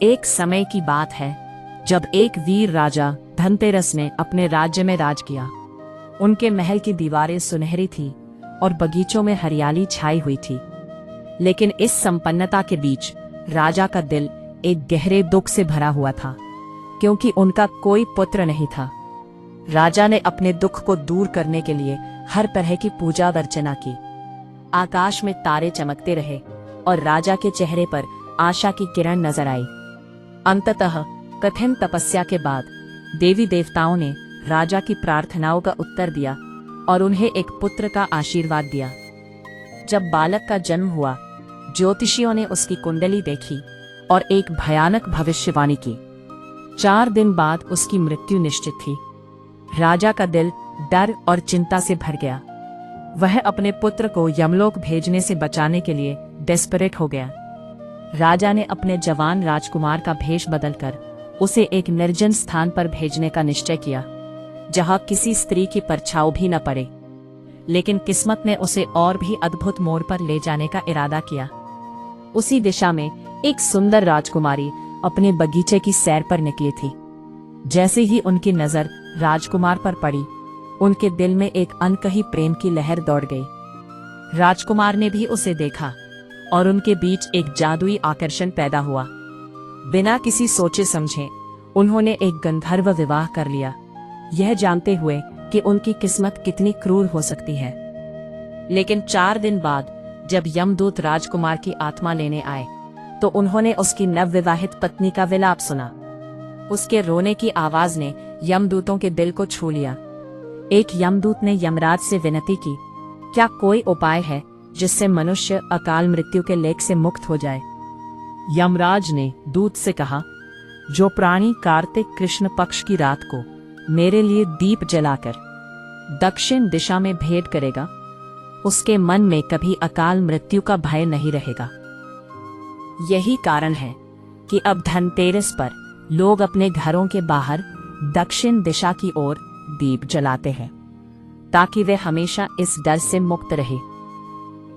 एक समय की बात है जब एक वीर राजा धनतेरस ने अपने राज्य में राज किया। उनके महल की दीवारें सुनहरी थी और बगीचों में हरियाली छाई हुई थी। लेकिन इस संपन्नता के बीच राजा का दिल एक गहरे दुख से भरा हुआ था, क्योंकि उनका कोई पुत्र नहीं था। राजा ने अपने दुख को दूर करने के लिए हर तरह की पूजा अर्चना की। आकाश में तारे चमकते रहे और राजा के चेहरे पर आशा की किरण नजर आई। अंततः कठिन तपस्या के बाद देवी देवताओं ने राजा की प्रार्थनाओं का उत्तर दिया और उन्हें एक पुत्र का आशीर्वाद दिया। जब बालक का जन्म हुआ, ज्योतिषियों ने उसकी कुंडली देखी और एक भयानक भविष्यवाणी की। 4 दिन बाद उसकी मृत्यु निश्चित थी। राजा का दिल डर और चिंता से भर गया। वह अपने पुत्र को यमलोक भेजने से बचाने के लिए डेस्परेट हो गया। राजा ने अपने जवान राजकुमार का भेष बदलकर उसे एक निर्जन स्थान पर भेजने का निश्चय किया, जहां किसी स्त्री की परछाई भी न पड़े। लेकिन किस्मत ने उसे और भी अद्भुत मोड़ पर ले जाने का इरादा किया। उसी दिशा में एक सुंदर राजकुमारी अपने बगीचे की सैर पर निकली थी। जैसे ही उनकी नजर राजकुमार पर पड़ी, उनके दिल में एक अनकही प्रेम की लहर दौड़ गई। राजकुमार ने भी उसे देखा और उनके बीच एक जादुई आकर्षण पैदा हुआ। बिना किसी सोचे समझे उन्होंने एक गंधर्व विवाह कर लिया, यह जानते हुए कि उनकी किस्मत कितनी क्रूर हो सकती है। लेकिन 4 दिन बाद जब यमदूत राजकुमार की आत्मा लेने आए, तो उन्होंने उसकी नवविवाहित पत्नी का विलाप सुना। उसके रोने की आवाज ने यमदूतों के दिल को छू लिया। एक यमदूत ने यमराज से विनती की, क्या कोई उपाय है जिससे मनुष्य अकाल मृत्यु के लेख से मुक्त हो जाए? यमराज ने दूत से कहा, जो प्राणी कार्तिक कृष्ण पक्ष की रात को मेरे लिए दीप जलाकर दक्षिण दिशा में भेंट करेगा, उसके मन में कभी अकाल मृत्यु का भय नहीं रहेगा। यही कारण है कि अब धनतेरस पर लोग अपने घरों के बाहर दक्षिण दिशा की ओर दीप जलाते हैं, ताकि वे हमेशा इस डर से मुक्त रहे।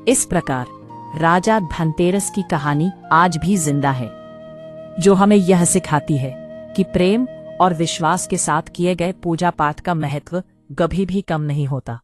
इस प्रकार राजा धनतेरस की कहानी आज भी जिंदा है, जो हमें यह सिखाती है कि प्रेम और विश्वास के साथ किए गए पूजा पाठ का महत्व कभी भी कम नहीं होता।